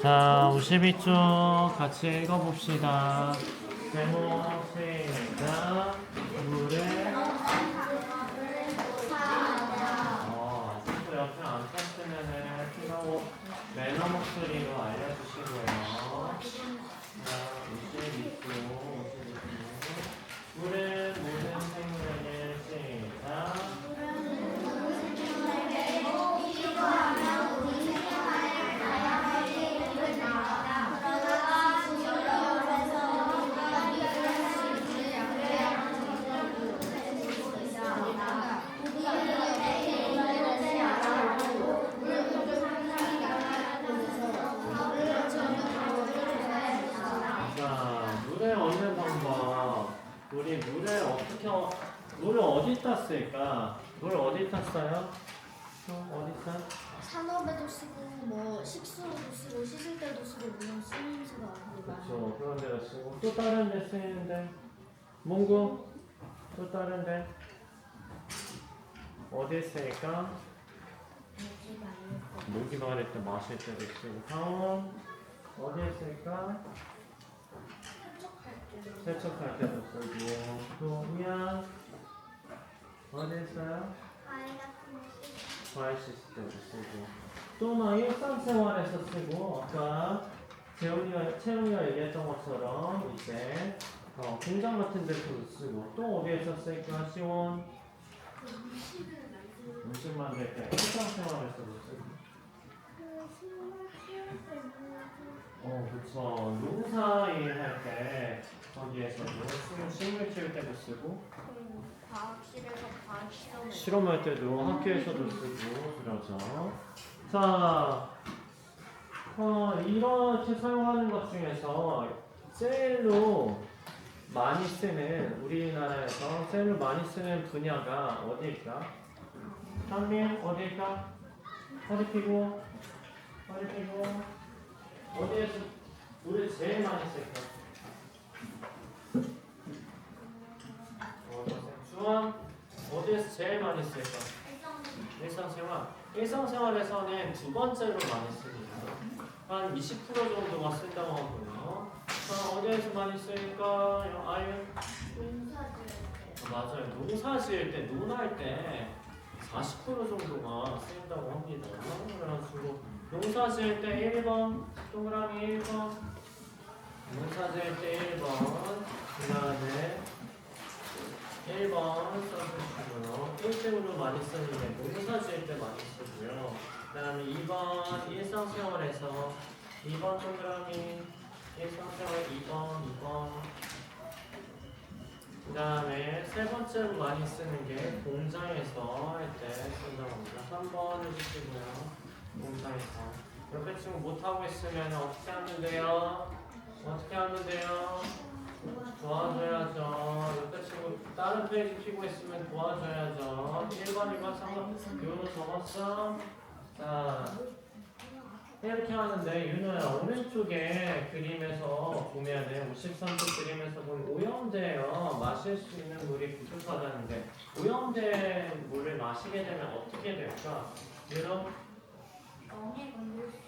자, 52쪽 같이 읽어봅시다. 제목 시작. 물에 친구 옆에 앉았으면은 필요 매너 목소리로 알려주시고요. 자, 52쪽 물은 모든 생명을 시작. 물을 얻는 방법. 우리 물을 어디다 쓸까? 물 어디다 써요? 어디 써? 산업에도 쓰고 뭐 식수로도 쓰고 씻을 때도 쓰고 물론 쓰임새가 많고 그렇죠. 그런 데다 쓰고 또 다른 데 쓰이는데 몽구 또 다른 데 어디 쓰일까? 모기 마를 때 마실 때도 쓰고 강원 어디에 쓸까? 세척할 때도 쓰고 또 미안 어디에 써요? 과일 씻을 때도 쓰고 또 막 일상생활에서 쓰고 아까 채영이가 얘기했던 것처럼 이제 공장 같은 데서도 쓰고 또 어디에서 쓸까? 시원 음식 만들 때 일상생활에서도 쓰고 그쵸. 농사일 할 때 거기에서도 식물 키울 때도 쓰고 과학실에서 과학 실험할 때도 학교에서도 쓰고 그러죠. 자, 이렇게 사용하는 것 중에서 제일로 많이 쓰는 우리나라에서 제일로 많이 쓰는 분야가 어디일까? 한민 어디일까? 허리 펴고 어디에서 물을 제일 많이 쓸까? 주원 어디에서 제일 많이 쓸까? 일상생활에서는 두 번째로 많이 씁니다. 한 20% 정도가 쓴다고 하고요. 어디에서 많이 쓰니까 아유 맞아요. 농사 지을 때, 논할 때 40% 정도가 쓰인다고 합니다. 그래가지고 농사 지을 때 1번 동그라미 1번 농사 지을 때 1번 그 다음에 1번 써주시고요. 1등으로 많이 쓰는 게 농사 지을 때 많이 쓰고요. 그 다음에 2번 일상생활에서 2번 동그라미 일상생활 2번 그 다음에 세 번째로 많이 쓰는 게 공장에서 할 때 쓴다고 합니다. 3번 해주시고요. 공장에서 옆에 친구 못하고 있으면 어떻게 하면 돼요? 도와줘야죠. 옆에 친구 다른 페이지 피고 있으면 도와줘야죠. 1번, 2번, 3번 윤호 적었어? 자 이렇게 하는데 윤호야 오른쪽에 그림에서 보면은 53쪽 그림에서 보면 오염돼요. 마실 수 있는 물이 부족하다는데 오염된 물을 마시게 되면 어떻게 될까? 윤호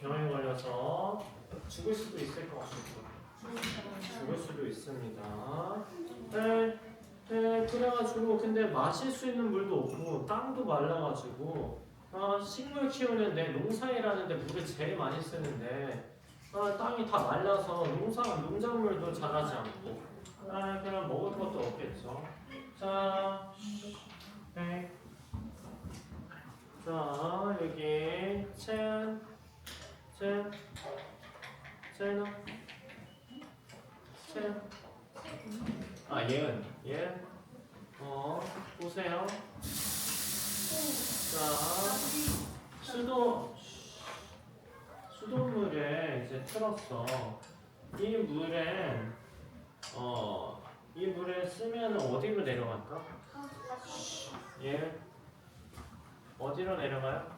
병에 걸려서 죽을 수도 있을 것 같아요. 죽을 수도 있습니다. 그래가지고 근데 마실 수 있는 물도 없고 땅도 말라가지고 식물 키우는데 농사일하는데 물을 제일 많이 쓰는데 땅이 다 말라서 농작물도 자라지 않고 그럼 먹을 것도 없겠죠. 자, 자 여기 예은 보세요. 자 수돗물에 이제 틀었어. 이 물에 쓰면 어디로 내려갈까? 예 어디로 내려가요?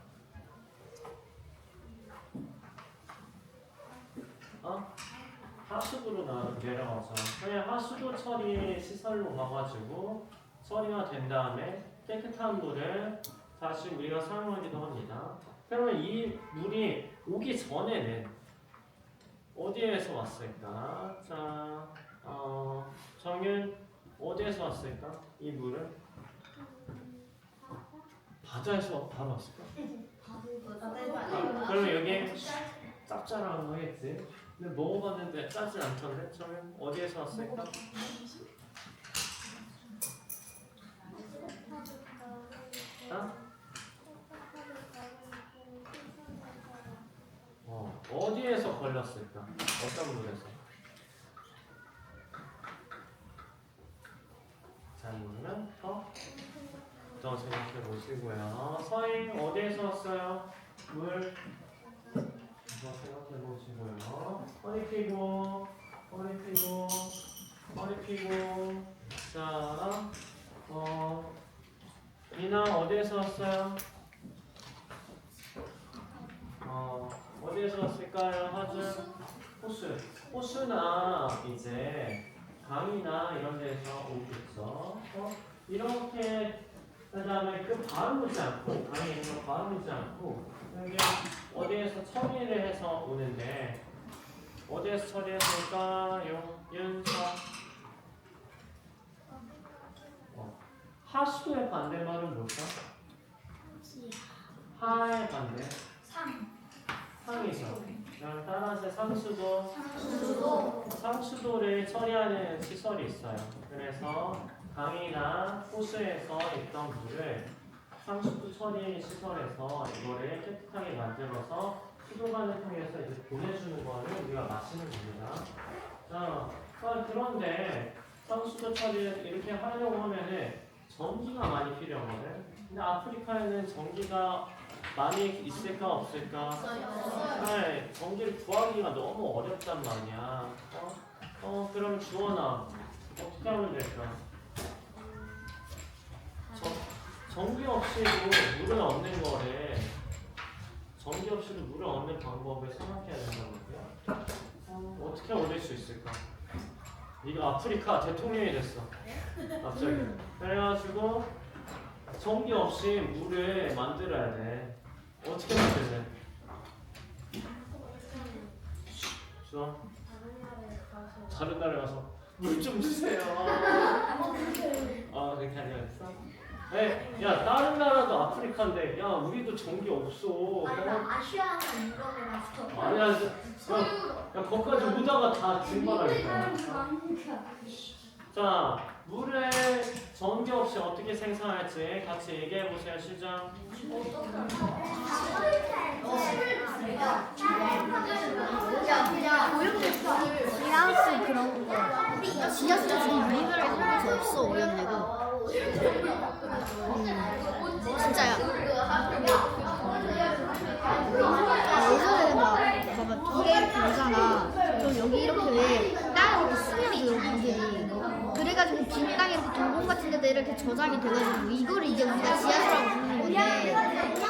하수구로 내려가서 그냥 하수도 처리 시설로 가가지고 처리가 된 다음에 깨끗한 물을 다시 우리가 사용하기도 합니다. 그러면 이 물이 오기 전에는 어디에서 왔을까? 자, 정윤 어디에서 왔을까? 이 물은 바다에서 바로 왔을까? 그러면 여기 짭짤한 거겠지? 근데 먹어봤는데 짜진 않던데? 정윤 어디에서 왔을까? 어디에서 걸렸을까? 어떤 물에서? 잘 모르면 더 생각해 보시고요. 서인 어디에서 왔어요? 물. 더 생각해 보시고요. 허리 펴고, 허리 펴고, 허리 펴고. 자, 이나 어디에서 왔어요? 어디에서 왔을까요? 하준 호수. 호수나 이제 강이나 이런 데서 오겠죠. 이렇게 그다음에 그 바로 오지 않고 강에 있는 거 바로 오지 않고 이게 어디에서 처리를 해서 오는데 어디에서 처리했을까요? 윤서. 하수의 반대말은 뭘까? 하의 반대. 상이죠. 그럼 따라서 상수도를 처리하는 시설이 있어요. 그래서 강이나 호수에서 있던 물을 상수도 처리 시설에서 이거를 깨끗하게 만들어서 수도관을 통해서 이제 보내주는 거를 우리가 마시는 겁니다. 자, 그런데 상수도 처리를 이렇게 하려고 하면은 전기가 많이 필요하거든. 근데 아프리카에는 전기가 많이 있을까 없을까? 네, 전기를 구하기가 너무 어렵단 말이야. 그럼 주원아 어떻게 하면 될까? 전기 없이도 물을 얻는 거래. 전기 없이도 물을 얻는 방법을 생각해야 된다는 거야. 어떻게 얻을 수 있을까? 네가 아프리카 대통령이 됐어. 갑자기. 그래가지고 전기 없이 물을 만들어야 돼. 어떻게 만들래? 주원. 다른 나라에 가서 물 좀 주세요. 그렇게 하려고 했어? 네, 야 다른 나라도 아프리카인데 야 우리도 전기 없어. 아시아나 유럽에 가서 아니야, 야 거기까지 오다가 다 증발하겠다. 자, 물을 전기 없이 어떻게 생산할지 같이 얘기해 보세요. 시작. 지하수 그런 거 지하수가 지금 우리나라에 없어 오염되고 진짜야. 예전에 막 봐봐 도레 보잖아. 그럼 여기 이렇게 왜 땅으로 스며들어 물들이. 그래가지고 빈 땅에 이렇게 동공 같은 데다 이렇게 저장이 돼가지고 이거를 이제 우리가 지하수라고 부르는 건데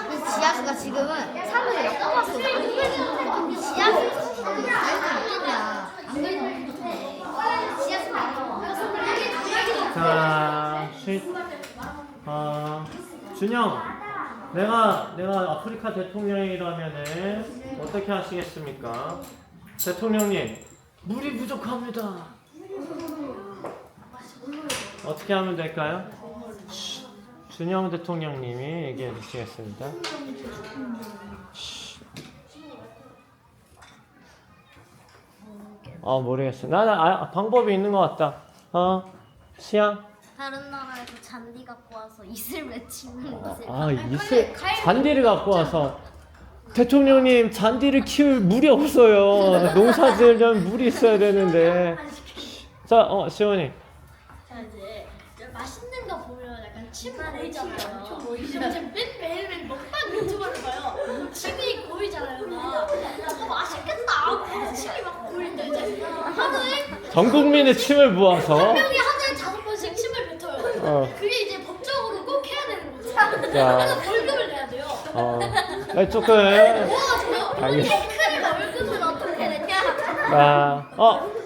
그 지하수가 지금은 사람들이 엮어봤어. 안 그래도 지하수 자유가 있겠냐. 안 그래도 자, 준영, 내가 아프리카 대통령이라면은 어떻게 하시겠습니까? 대통령님, 물이 부족합니다. 어떻게 하면 될까요? 준영 대통령님이 얘기해 주시겠습니다. 모르겠어. 나는 방법이 있는 것 같다. 시야? 다른 나라에서 잔디 갖고 와서 이슬 맺히는 잔디를 갖고 와서 대통령님 잔디를 키울 물이 없어요. 농사 지으려면 물이 있어야 되는데. 자, 시원이. 자 이제 맛있는 거 보면 약간 침이 고이잖아요. 매일매일 먹방 유튜버를 봐요. 침이 고이잖아요. 막 맛있겠다. 그래서 침이 막 고인데 이제 하루에 전 국민의 침을 모아서 한 명이 하루에 5번씩 침을 뱉어요. 그게 이제 법적으로 꼭 해야 되는 거죠. 그래서 월급을 내야 돼요. 조금. 알겠어. 큰 월급을 어떻게 내냐?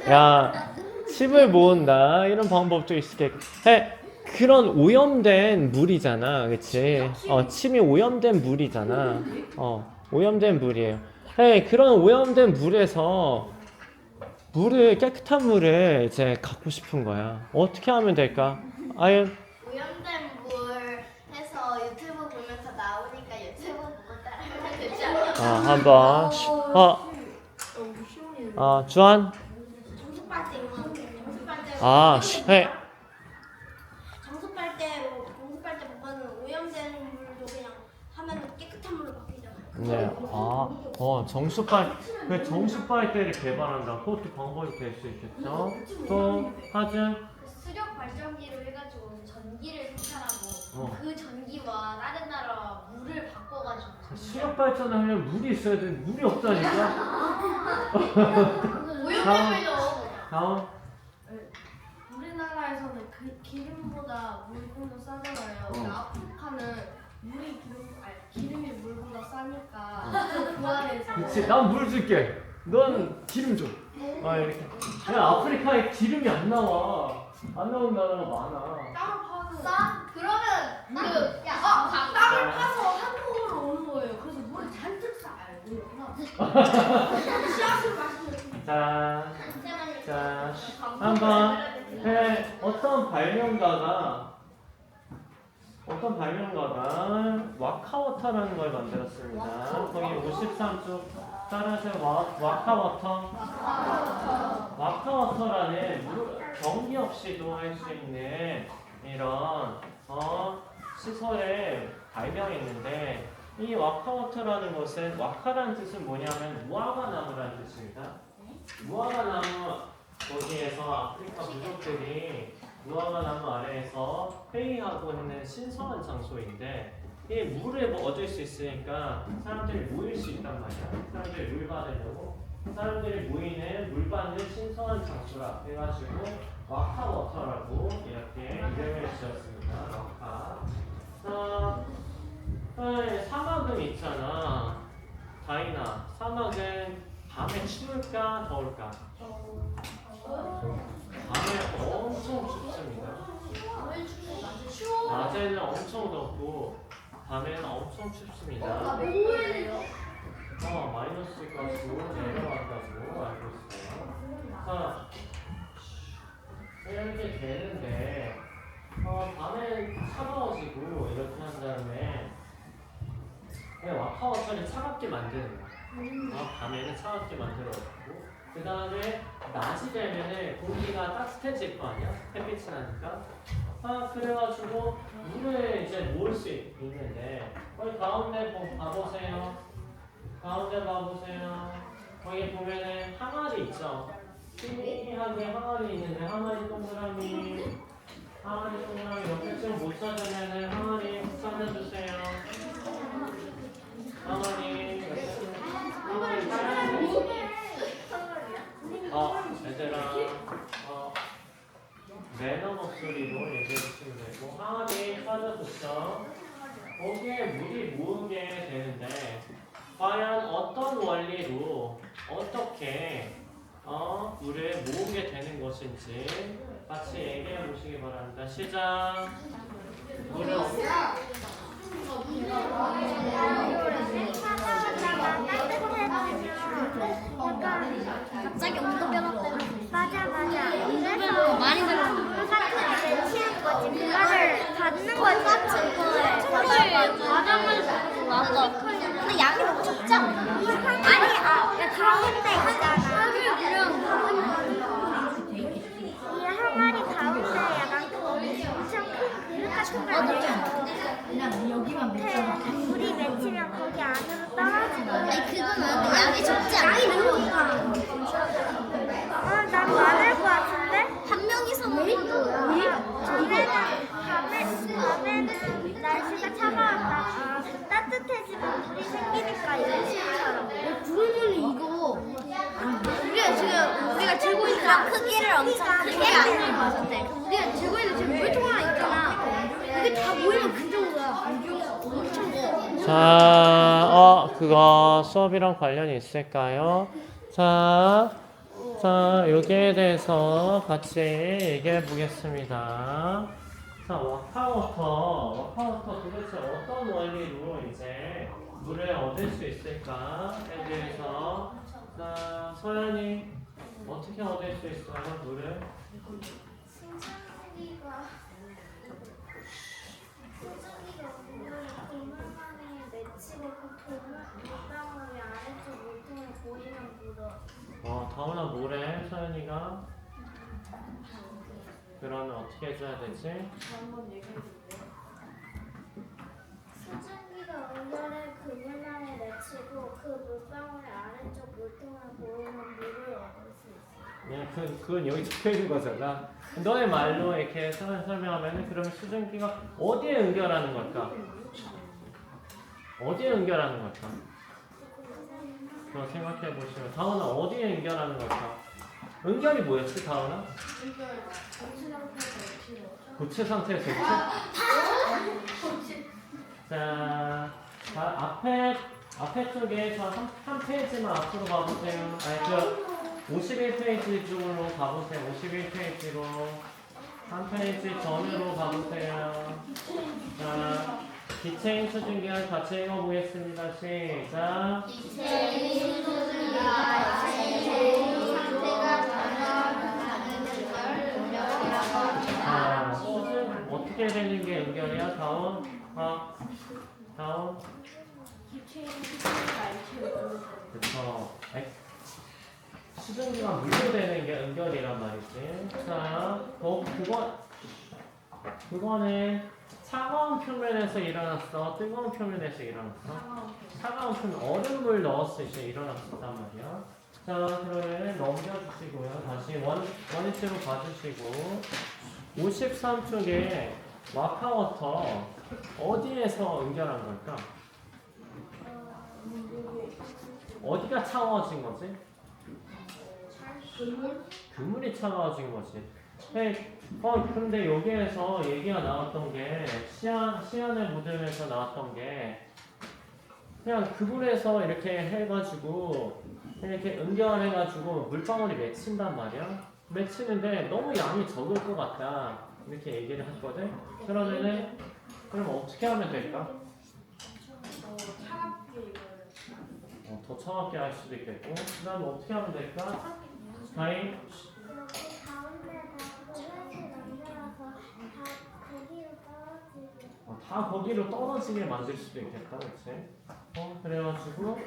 야, 침을 모은다 이런 방법도 있겠고. 그런 오염된 물이잖아, 그렇지? 침이 오염된 물이잖아. 오염된 물이에요. 그런 오염된 물에서 물을 깨끗한 물을 이제 갖고 싶은 거야. 어떻게 하면 될까? 아윤. 오염된 물 해서 유튜브 보면서 나오니까 유튜브 보고 따라하면 되지 않을까? 한번. 주한. 정수 빨대 정수 빨대 해. 정수 빨대로 정수 빨대 보면은 오염된 물도 그냥 하면은 깨끗한 물로 바뀌잖아요. 네. 그 정수빨대를 개발한다. 그것도 방법이 될 수 있겠죠. 또 하준. 수력 발전기로 해가지고 전기를 생산하고 어. 그 전기와 다른 나라 물을 바꿔가지고 수력 발전을 하려면 물이 있어야 돼. 물이 없다니까. 오염된 물도 다음. 우리나라에서는 기름보다 물이 좀 더 싸잖아요. 근데 아프리카는 기름이 물보다 싸니까 그 안에서 그치. 난 물 줄게. 넌 기름 줘. 이렇게. 야, 아프리카에 기름이 안 나와. 안 나오는 나라가 많아. 땅을 파서 싸? 그러면 땅을 파서 한국으로 오는 거예요. 그래서 물을 잔뜩 싸요. 씨앗을 마시면 자, 한번 어떤 발명가가 와카워터라는 걸 만들었습니다. 거기 53쪽 따라서 와카워터. 와카워터라는 전기 없이도 할 수 있는 이런 시설을 발명했는데, 이 와카워터라는 것은, 와카라는 뜻은 뭐냐면 무화과 나무라는 뜻입니다. 무화과 나무, 거기에서 아프리카 부족들이 무화과 나무 아래에서 회의하고 있는 신성한 장소인데, 이 물을 얻을 수 있으니까 사람들이 모일 수 있단 말이야. 사람들이 물 받으려고. 사람들이 모이는 물 받는 신성한 장소라 해가지고 와카워터라고 이렇게 이름을 지었습니다. 와카. 사막은 있잖아. 다이나, 사막은 밤에 추울까 더울까? 밤에 엄청 춥습니다. 낮에는 엄청 덥고 밤에는 엄청 춥습니다. 마이너스까지 내려간다고 알고 있어요. 자, 이렇게 되는데 밤에 차가워지고 이렇게 한 다음에 와카워터를 차갑게 만드는 거야. 밤에는 차갑게 만들어가지고 그 다음에 낮이 되면은 공기가 따뜻해질 거 아니야? 햇빛이 나니까. 그래가지고 물을 이제 모을 수 있는데, 거기 가운데 봐보세요. 가운데 봐보세요. 거기 보면은 항아리 있죠? 희미하게 항아리 있는데, 항아리 동그라미 옆에 못 찾으면은 항아리 찾아주세요. 항아리 얘들아, 매너 목소리로 얘기해주시면 되고, 항아리 찾아줬죠? 거기에 물이 모으게 되는데, 과연 어떤 원리로 어떻게 물을 모으게 되는 것인지 같이 얘기해 보시기 바랍니다. 시작. 물을 갑자기 온도 변화 때문에. 맞아. 그래서 많이 들어. 사탕을 치는 거지. 그거를 받는 거지. 맞아. 근데 양이 너무 적지 않아? 아니, 가운데 있잖아. 이 항아리 가운데 약간 엄청 큰 그릇 같은 거 아니야? 그냥 여기만 맺혀봐. 물이 맺히면 거기 안으로 떨어지는 거야. 아니, 그거는 양이 적지 않아. 양이 너무 난 많을 것 같은데? 한 명이서 먹는 거야. 밤에는 날씨가 차가웠다가 따뜻해지면 물이 생기니까 이런 식처럼. 구름은 이거 우리가 들고 있는 크기를 엄청 크게 안 맞았대. 우리가 들고 있는 지금 물통 하나 있잖아. 그게 다 모이면 그 정도야. 엄청 커. 자, 그거 수업이랑 관련이 있을까요? 자, 여기에 대해서 같이 얘기해 보겠습니다. 자, 와카워터 도대체 어떤 원리로 이제 물을 얻을 수 있을까에 대해서, 자, 서연이 어떻게 얻을 수 있어요? 물을? 승전기가 온열에 그물망에 맺히고 그 물방울이 아래쪽 물통에 보이면 물어. 다운아 뭐래? 서연이가? 그러면 어떻게 해줘야 되지? 한번 얘기해 줄래요? 승전기가 온열에 그물망에 맺히고 그 물방울이 아래쪽 물통에 보이면 물을 얻을 수 있어. 네, 그건 여기 적혀있는 거잖아. 너의 말로 이렇게 설명하면 그러면 수증기가 어디에 응결하는 걸까? 어디에 응결하는 걸까? 생각해 보시면 다운아 어디에 응결하는 걸까? 응결이 뭐였지 다운아? 이걸 전체 상태에서 치료. 고체 상태에서 자, 앞에 쪽에 한 페이지만 앞으로 가보세요. 아니 51페이지 쪽으로 가보세요. 51페이지로 한 페이지 전으로 가보세요. 자, 기체인 수증기를 같이 읽어보겠습니다. 시작. 기체인 수증기가 기체인 상태가 변화하는 걸 응결이라고 합니다. 수증 어떻게 되는 게 응결이야? 다운. 다운. 기체인 수증기가 알체를 보는 그쵸. 수증기가 물로 되는 게 응결이란 말이지. 자, 그거는 차가운 표면에서 일어났어? 뜨거운 표면에서 일어났어? 차가운 표면, 얼음을 넣었을 때 일어났단 말이야. 자, 그러면 넘겨주시고요. 다시 원위치로 봐주시고 53쪽에 와카워터 어디에서 응결한 걸까? 어디가 차가워진 거지? 그물이 차가워진 거지. 근데 여기에서 얘기가 나왔던 게 시안에 묻으면서 나왔던 게 그냥 그물에서 이렇게 해가지고 이렇게 응결해가지고 물방울이 맺힌단 말이야. 맺히는데 너무 양이 적을 것 같다 이렇게 얘기를 했거든. 그러면 어떻게 하면 될까? 차갑게 이걸 더 차갑게 할 수도 있겠고. 그 다음에 어떻게 하면 될까? 다이 그렇게 가운데다가 햇빛 만들어서 다 거기로 떨어지게. 다 거기로 떨어지게 만들 수도 있겠다, 그렇지? 그래가지고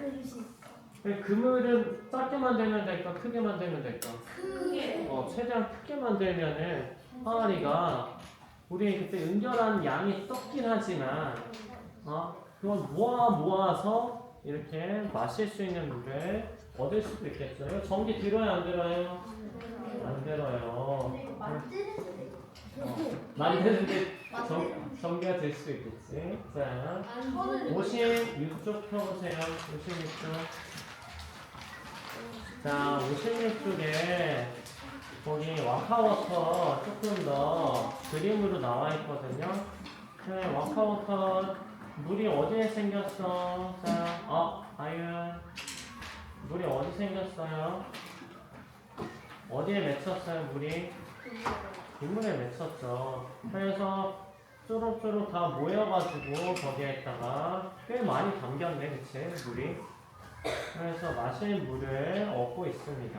그물은 작게 만들면 될까, 크게 만들면 될까? 크게 최대한 크게 만들면은 항아리가 우리 그때 응결한 양이 적긴 하지만 그걸 모아서 이렇게 마실 수 있는 물을 얻을 수도 있겠어요. 전기 들어요, 안 들어요? 안 들어요. 만드는데 전기가 될 수 있겠지. 자, 56쪽 펴보세요. 56쪽. 자, 56쪽에 거기 와카워터 조금 더 그림으로 나와 있거든요. 와카워터 물이 어디에 생겼어? 자, 아윤 물이 어디 생겼어요? 어디에 맺혔어요, 물이? 그물에 맺혔죠. 그래서 쪼록쪼록 다 모여가지고 거기에다가 꽤 많이 담겼네, 그치? 물이. 그래서 마실 물을 얻고 있습니다.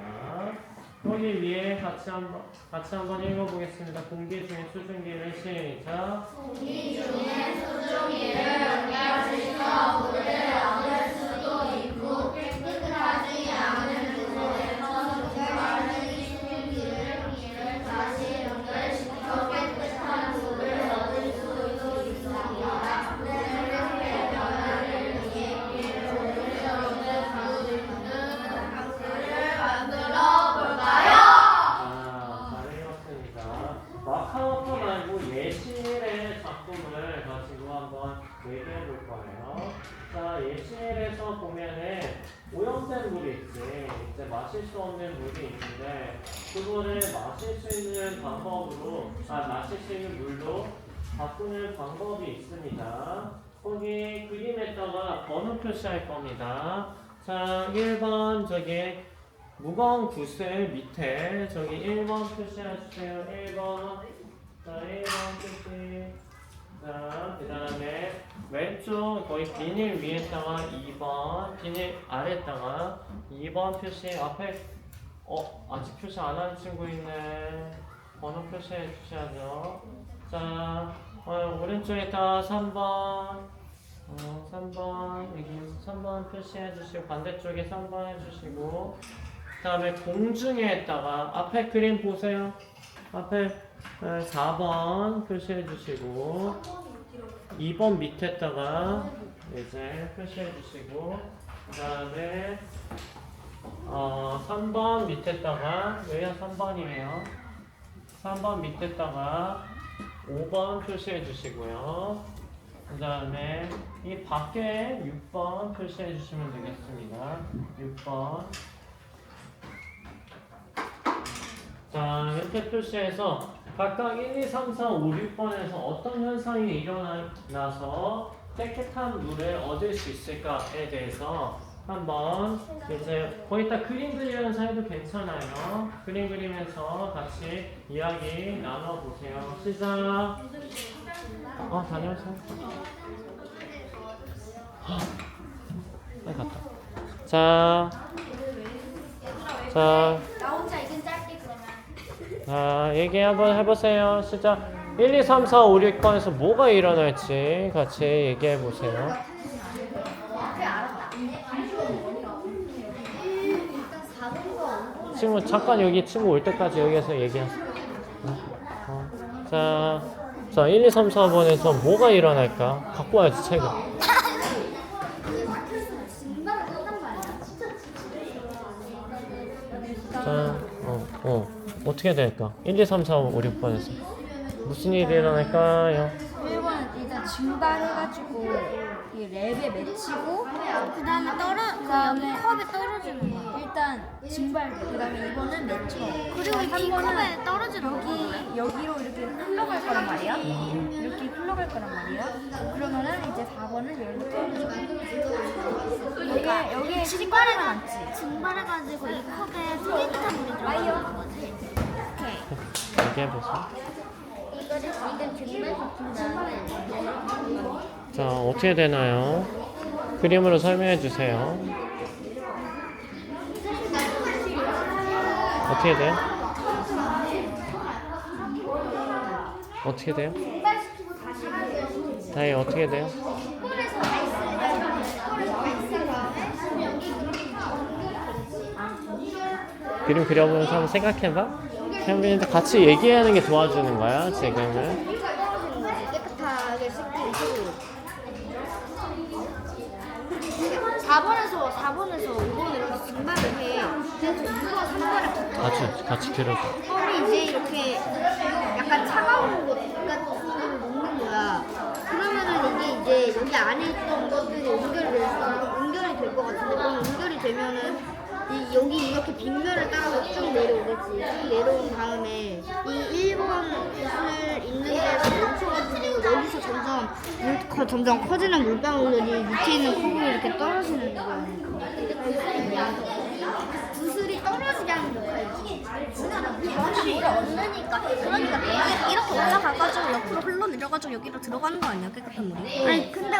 거기 위에 같이 한번 읽어보겠습니다. 공기 중에 수증기를 시작. 공기 중에 수증기를 응결시켜 물을 얻을 수도 있고 깨끗하지 않은 그물에서 응결하는 수증기를 다시 응결시켜 깨끗한 물을 얻을 수도 있습니다. 이렇게 변화를 위해 물을 얻는 방식을 만들어 볼까요? 잘 읽었습니다. 와카워터 말고 예시일의 작품을 가지고 한번 얘기해 볼 거예요. 자, 예시일에서 보면은 오염된 물이 있지. 이제 마실 수 없는 물이 있는데 그거를 마실 수 있는 방법으로, 마실 수 있는 물로 바꾸는 방법이 있습니다. 거기 그림에다가 번호 표시할 겁니다. 자, 1번 저기 무거운 구슬 밑에 저기 1번 표시해주세요. 1번. 자, 1번 표시. 자, 그 다음에 왼쪽 거의 비닐 위에다가 2번, 비닐 아래다가 2번 표시. 앞에 아직 표시 안 하는 친구 있네. 번호 표시해 주셔야죠. 자, 오른쪽에다 3번. 3번, 여기 3번 표시해 주시고, 반대쪽에 3번 해주시고, 그 다음에 공중에다가, 앞에 그림 보세요. 앞에 4번 표시해 주시고, 2번 밑에다가 이제 표시해 주시고, 그 다음에 3번 밑에다가, 여기가 3번이에요. 3번 밑에다가 5번 표시해 주시고요. 그 다음에 이 밖에 6번 표시해 주시면 되겠습니다. 6번. 자, 이렇게 표시해서 각각 1, 2, 3, 4, 5, 6번에서 어떤 현상이 일어나서 깨끗한 물을 얻을 수 있을까에 대해서 한번 이제 거의 다 그림 그리는 사이도 괜찮아요. 그림 그리면서 같이 이야기 나눠보세요. 시작. 다녀오세요. 갔다. 자, 나 혼자 이건 짧게 그러면. 자, 얘기 한번 해보세요. 시작. 1, 2, 3, 4, 5, 6번에서 뭐가 일어날지 같이 얘기해보세요. 친구, 잠깐 여기 친구 올 때까지 여기에서 얘기하세요. 자, 1, 2, 3, 4번에서 뭐가 일어날까? 갖고 와야지, 책을. 자, 어떻게 될까? 1, 2, 3, 4, 5, 6번에서. 무슨 일이 일어날까요? 1번은 일단 증발해가지고 이 랩에 맺히고 그다음에 컵에 떨어지는 거야. 일단 증발돼. 그다음에 2번은 맺혀. 그리고 이 컵에 떨어지는 거야. 여기로 이렇게 흘러갈 거란 말이야. 이렇게 흘러갈 거란 말이야. 그러면은 이제 4번은 여기로 떨어져. 여기에 증발이 많지. 증발해가지고 이 컵에 깨끗한 물이 들어가는 거지. 오케이. 얘기해보세요. 이거를 지금 증발시킨 다음에 자, 어떻게 되나요? 그림으로 설명해 주세요. 어떻게 돼요? 어떻게 돼요? 다이 어떻게 돼요? 그림 그려보면서 한번 생각해봐. 현빈이한테 같이 얘기하는 게 도와주는 거야, 지금은. 깨끗하게 씻기고 4번에서 5번으로 이렇게 증발을 해. 그래서 6번, 3번을 같이 들어줘. 컵이 이제 이렇게 약간 차가운 것 같은 거를 녹는 거야. 그러면은 이게 이제 여기 안에 있던 것들이 연결이 될 것 같은데, 그럼 연결이 되면은 여기 이렇게 빗면을 따라서 쭉 내려오겠지. 쭉 내려온 다음에 이 1번 붓을 있는 데서 멈춰가지고 여기서 점점 커지는 물방울들이 밑에 있는 컵으로 이렇게 떨어지는 거야. 구슬이 떨어지게 하는 역할이지. 물을 얻으니까 그러니까 이렇게 올라가가지고 옆으로 흘러내려가지고 여기로 들어가는 거 아니야 깨끗한 물이? 아니 근데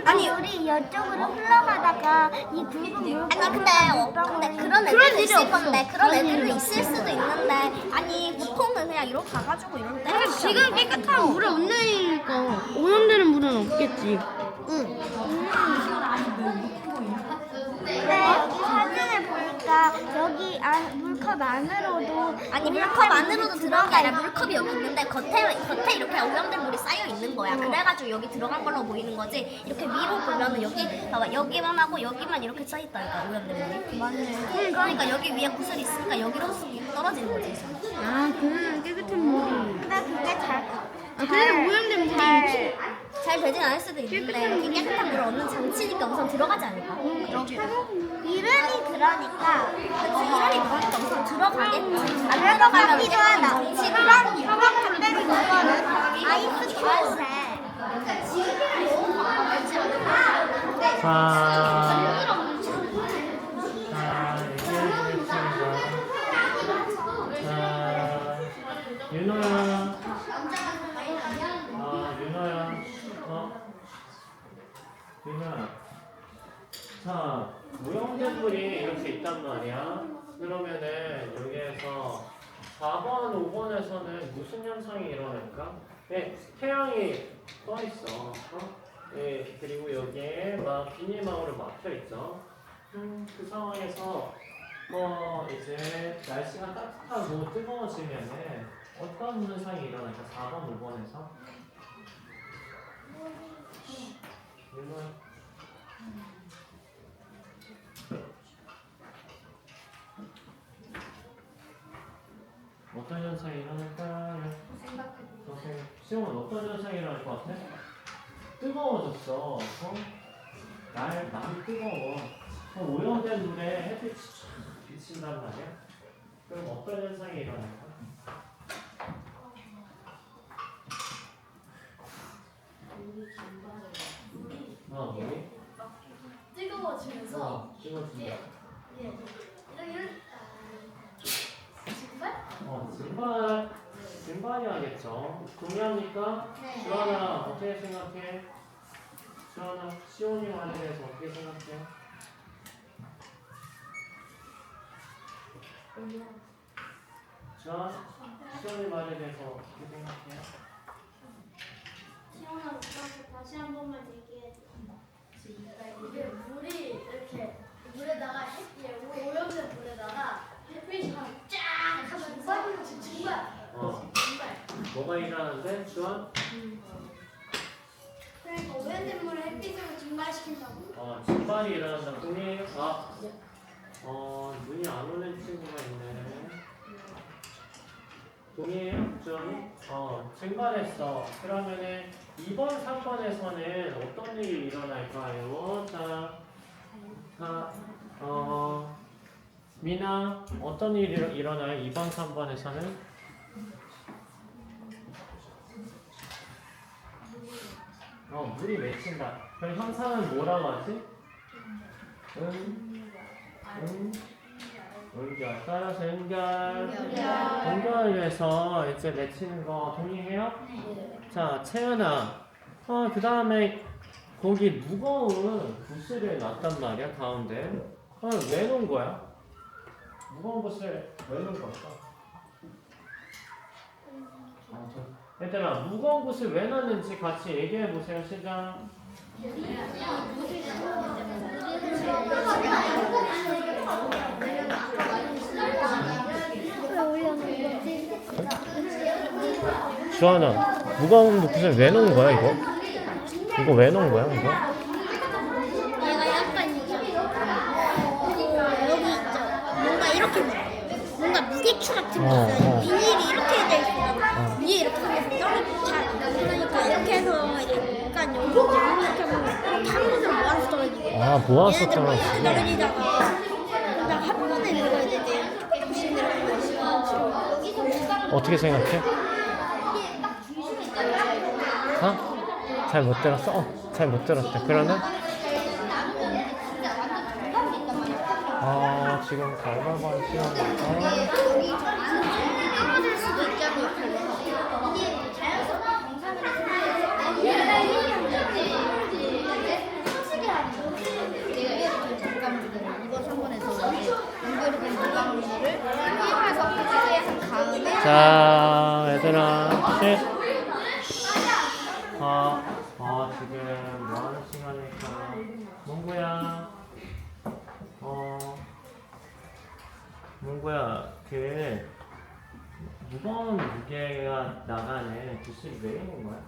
아니 우리 이쪽으로 흘러가다가 이 붉은 물 근데 그런 애들도 있을 건데 그런 애들도 있을 수도 있는데 아니 보통은 그냥 이렇게 가가지고 이럴 때 지금 깨끗한 물을 못 내리니까 오염되는 물은 없겠지. 근데 여기 사진을 보니까 여기 물컵 안으로도 아니 물컵 안으로도 들어간 게 아니라 물컵이 여기 있는데 겉에 이렇게 오염된 물이 쌓여 있는 거야. 그래가지고 여기 들어간 걸로 보이는 거지. 이렇게 위로 보면은 여기 봐봐 여기만 하고 여기만 이렇게 쌓여 있다니까 오염된 물이. 맞네. 그러니까 여기 위에 구슬이 있으니까 여기로 떨어지는 거지. 아 그러면 깨끗한 물이. 근데 그게 그래서 오염된 물이 잘 되진 않을 수도 있는데 이 깨끗한 물을 얻는 장치니까 우선 들어가지 않을까? 그렇지. 이름이 그러니까 우선 들어가겠지. 안 들어가면 기도 하나. 이런 반대로 이거는 아이스 좋아해. 윤호야. 윤호야. 윤호야. 자, 무형된 물이 이렇게 있단 말이야. 그러면은 여기에서 4번, 5번에서는 무슨 현상이 일어날까? 네, 태양이 떠 있어. 네, 그리고 여기에 막 비닐망으로 막혀 있죠. 그 상황에서 이제 날씨가 따뜻하고 뜨거워지면은 어떤 현상이 일어날까? 4번, 5번에서. 어떤 현상이 일어날까요? 시험은 어떤 현상이 일어날 것 같아? 뜨거워졌어. 날이 뜨거워. 오염된 물에 햇빛이 쫙 비친단 말이야. 그럼 어떤 현상이 일어날까? 물이 뜨거워지면서 뜨거워진다. 증발? 증발이 하겠죠. 동의합니까? 주하나 어떻게 생각해? 주하나 시온이 말에 대해서 어떻게 생각해? 주하나 시온이 말에 대해서 어떻게 생각해? 시원아 오빠한테 다시 한 번만 얘기해. 이게 물이 이렇게 물에다가 오염된 물에다가 햇빛이 쫙 하면 증발. 뭐가 일어나는데? 주한? 그러니까 오염된 물을 햇빛으로 증발시킨다고. 증발이 일어난다. 동의? 눈이 안 오는 친구가 있네. 동의해요? 좀? 증발했어. 그러면은 2번, 3번에서는 어떤 일이 일어날까요? 미나, 어떤 일이 일어나요? 2번, 3번에서는? 물이 맺힌다. 그럼 형상은 뭐라고 하지? 연결. 따라서 연결해서 이제 맺히는 거 동의해요? 자, 채연아. 그 다음에 거기 무거운 부스를 놨단 말이야, 가운데. 왜 놓은 거야? 무거운 부스를 왜 놓은 걸까? 얘들아, 무거운 부스를 왜 놨는지 같이 얘기해 보세요, 시작. 주하나, 무거운 부스를 왜 놓은 거야, 이거? 이거 왜 놓은 거야, 이거? 얘가 약간 이게 여기 있죠. 뭔가 이렇게 뭔가 무게추 같은 거 있어요. 비닐이 이렇게 돼 있어. 위에 이렇게 해서 잘 그러니까 이렇게 해서 약간 여기 이렇게 하면 한 곳으로 모아서 떨어지고. 모아서 떨어지고. 떨어지다가 그냥 한 번에 내려가야 되지. 조금씩 내려가야 돼. 어떻게 생각해? 잘 못 들었어? 잘 못 들었대. 그러면? 지금 갈갈반 시간이니까. 떨어질 수도 있잖아요. 자, 얘들아. 지금 뭐 하는 시간일까? 몽구야. 몽구야, 무거운 무게가 나가는 부스를 왜 있는 거야?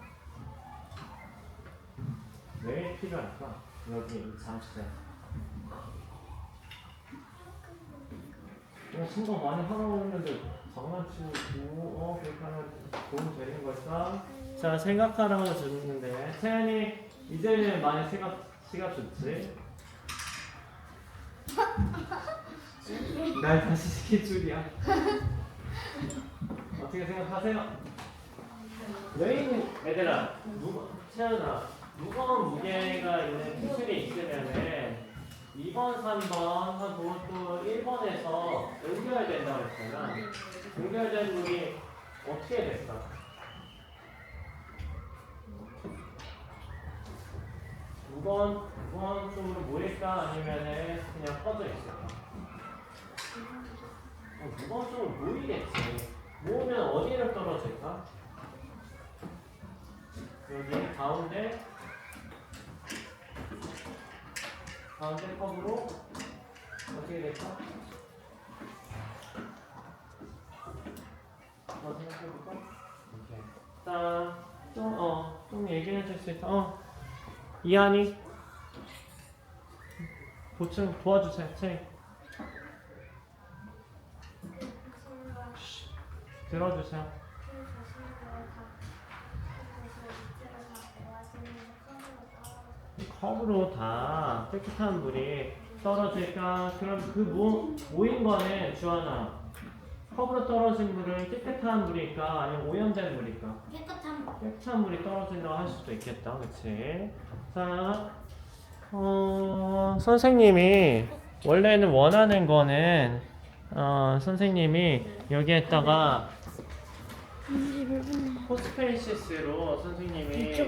왜 필요할까? 여기 이 잠시에. 생각 많이 하라고 했는데 장난치고 그렇게 하면 도움 되는 걸까? 자, 생각하라고 줬는데 태연이 이제는 많이 시각 좋지? 날 다시 시킬 줄이야. 어떻게 생각하세요? 왜 있는 얘들아, 태연아, 무거운 무게가 있는 기술이 있으면은 2번, 3번 하고 또 1번에서 연결된다고 했잖아. 연결된 물이 어떻게 됐어? 무거운 쪽으로 모일까 아니면은 그냥 퍼져 있을까? 무거운 쪽으로 모이겠지. 모으면 어디로 떨어질까? 여기 가운데 컵으로 어떻게 될까? 생각해볼까? 오케이. 자, 좀 얘기해 줄 수 있어? 이한이 보충 도와주세요. 책 들어주세요. 컵으로 다 깨끗한 물이 떨어질까? 그럼 그 모인 거는 주하나 컵으로 떨어진 물은 깨끗한 물일까? 아니면 오염된 물일까? 깨끗한 물이 떨어진다고 할 수도 있겠다. 그치? 자, 선생님이 원래는 원하는 거는 선생님이 여기에다가 포스페이시스로 선생님이 이거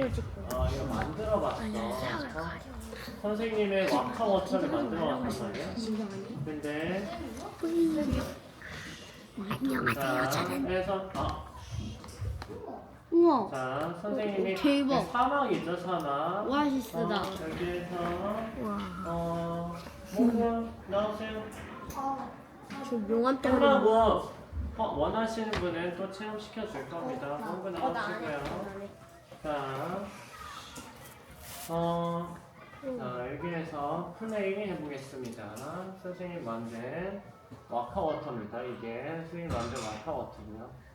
만들어 봤어. 선생님의 와카워터를 만들어 봤단 말이야. 근데 자, 그래서 우와. 자, 선생님이 대박. 사막이죠, 사막. 오아시스다. 여기에서 몽구 나오세요. 저 명함 끝나고 원하시는 분은 또 체험시켜 줄 겁니다. 몽구 나오시고요. 자, 자, 여기에서 플레이 해보겠습니다. 선생님 만든 와카워터입니다. 이게 선생님 만든 와카워터고요.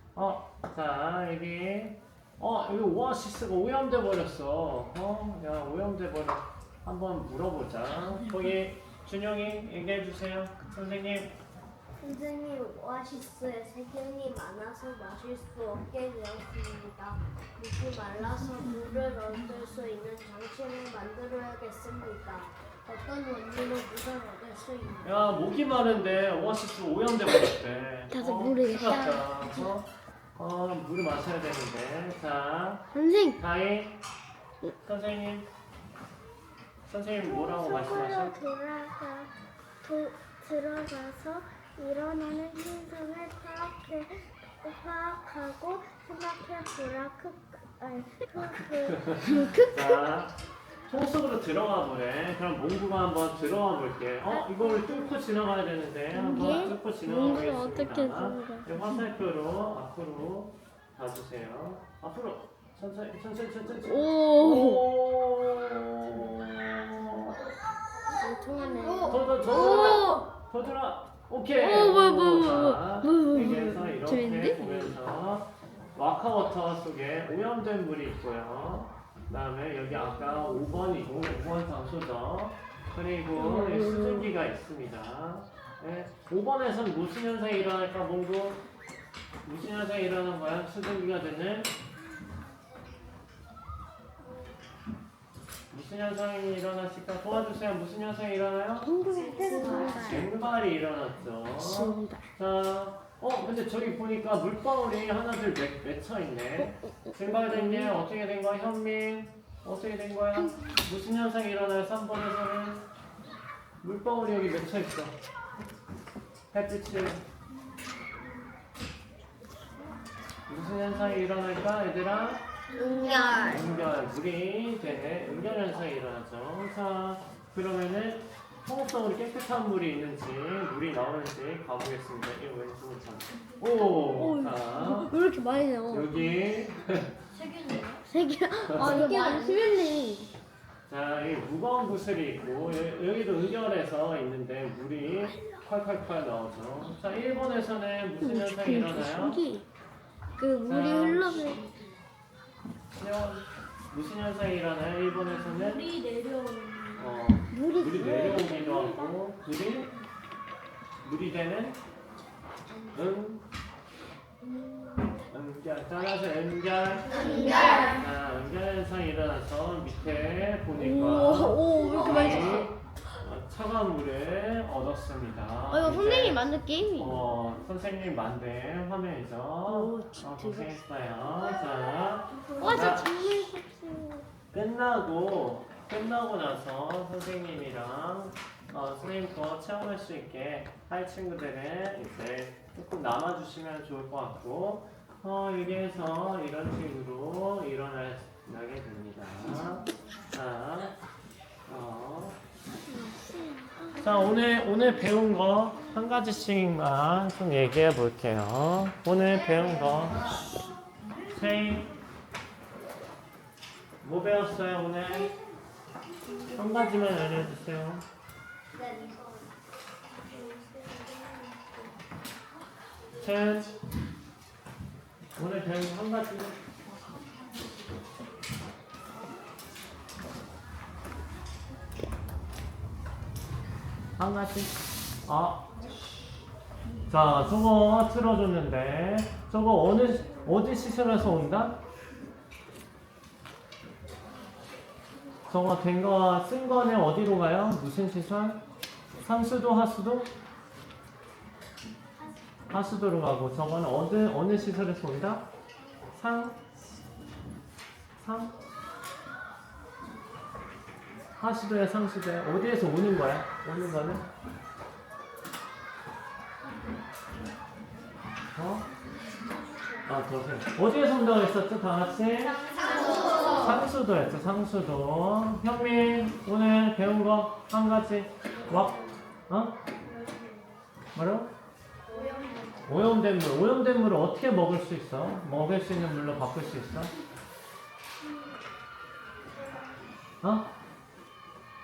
자, 여기 오아시스가 오염돼 버렸어. 야, 오염돼 버려. 한번 물어보자. 거기 준영이 얘기해 주세요. 선생님. 선생님, 오아시스에 세균이 많아서 마실 수 없게 되었습니다. 물이 말라서 물을 얻을 수 있는 장치를 만들어야겠습니다. 어떤 원리로 물을 얻을 수 있나요? 야, 목이 마른데 오아시스 오염돼 버렸대. 나도 모르겠다. 물을 마셔야 되는데. 자, 선생. 다이 선생님. 선생님 뭐라고 말씀하셔? 들어가서 일어나는 신선을 파악하고 생각해 보라. 자, 통 속으로 들어가 보래. 그럼 몽구가 한번 들어가 볼게. 이거를 뚫고 지나가야 되는데 한번 뚫고 지나가 보겠습니다. 어떻게 들어가? 화살표로 앞으로 가주세요. 앞으로 천천히. 오. 더 들어. 오케이. 뭐야. 여기에서 이렇게 재밌는데? 보면서 와카워터 속에 오염된 물이 있고요. 그다음에 여기 아까 5번이고 5번 장소죠. 그리고 여기 수증기가 있습니다. 네. 5번에서는 무슨 현상이 일어날까? 몽구? 무슨 현상이 일어나는 거야? 수증기가 되는 무슨 현상이 일어났을까? 도와주세요. 무슨 현상이 일어나요? 증발이 일어났죠. 자, 근데 저기 보니까 물방울이 하나둘 맺혀 있네. 증발된 게 어떻게 된 거야? 현민, 어떻게 된 거야? 무슨 현상이 일어나요? 3번에서는 물방울이 여기 맺혀 있어. 햇빛을 무슨 현상이 일어날까, 얘들아? 응결, 물이 되네. 응결 현상이 일어나죠. 자, 그러면은 통합성으로 깨끗한 물이 있는지, 물이 나오는지 가보겠습니다. 이거 왼쪽으로 참. 자, 왜 이렇게 많이 나와? 여기. 세개. 이거 많이 심했네. 자, 이 무거운 구슬이 있고, 여기도 응결해서 있는데, 물이 콸콸콸 나오죠. 자, 1번에서는 무슨 현상이 일어나요? 그 물이 흘러서. 무슨 현상이 일어나요? 일본에서는 물이 내려오는 물이 내려오기도 하고 물이 되는 응결 따라서 응결 자, 응결 현상이 일어나서 밑에 보니까 오, 왜 이렇게 많이 줬어? 차가운 물을 얻었습니다. 이거 이제, 선생님 만든 게임이. 선생님 만든 화면이죠. 고생했어요. 자, 와, 저 자, 정말 끝나고 끝나고 나서 선생님이랑 선생님 거 체험할 수 있게 할 친구들은 이제 조금 남아주시면 좋을 것 같고 여기에서 이런 식으로 일어나게 됩니다. 자, 오늘 배운 거 한 가지씩만 좀 얘기해 볼게요. 오늘 배운 거 뭐 배웠어요 오늘? 한 가지만 알려주세요. 오늘 배운 거 한 가지. 한 가지. 자, 저거 틀어줬는데 저거 어디 시설에서 온다? 저거 된 거 쓴 거는 어디로 가요? 무슨 시설? 상수도 하수도? 하수도로 가고 저거는 어느 시설에서 온다? 상? 하수도야 상수도야? 어디에서 오는 거야? 오는 거는? 어디에서 온다고 했었죠? 다 같이? 상수도였죠, 상수도. 현민, 오늘 배운 거 한 가지. 뭐라고? 오염된 물. 오염된 물을 어떻게 먹을 수 있어? 먹을 수 있는 물로 바꿀 수 있어?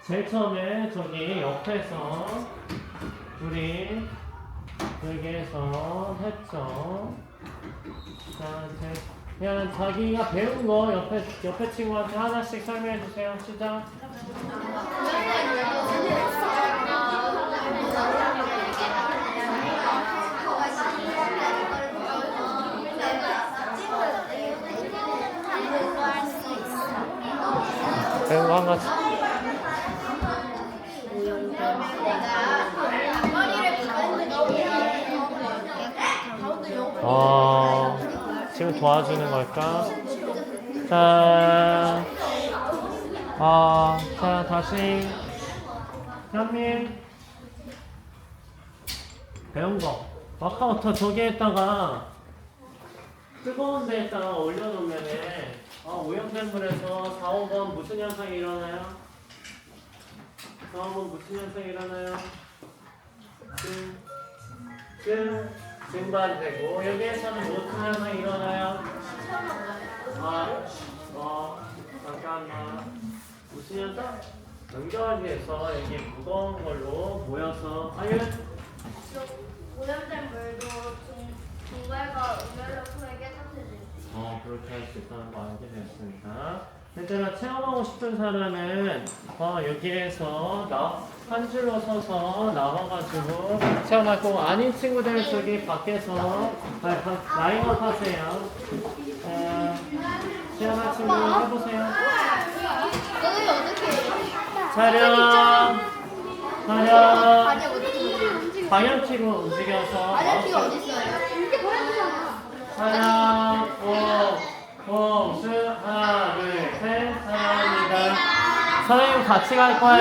제일 처음에 저기 옆에서 우리 여기에서 했죠. 자, 그냥 자기가 배운 거 옆에 친구한테 하나씩 설명해 주세요. 시작. 배운 거 한 가지. 지금 도와주는 걸까? 자, 다시 현민 배운 거 아까부터 저기에다가 뜨거운 데에다가 올려놓으면은 오염된 물에서 4, 5번 무슨 현상이 일어나요? 4, 5번 무슨 현상이 일어나요? 증발되고 여기에서는 무슨 현상이 일어나요? 잠깐만 무슨 현상? 연결하기 위해서 이게 무거운 걸로 모여서 오염된 물도 중발과 음열력으로 깨끗해지지. 그렇게 할 수 있다는 거 알게 되었습니다. 얘들아 체험하고 싶은 사람은 여기에서 한 줄로 서서 나와가지고 체험할 거고 아닌 친구들은 저기 밖에서 라인업 하세요. 체험할 친구 해보세요. 너는 어떻게 해? 차렷 방향 어떻게 움직여? 방향키로 움직여서 방향키가 어디 있어요? 이렇게 보여주잖아. 차렷 호흡 하나 둘 셋 사랑합니다. 선생님 같이 갈 거예요.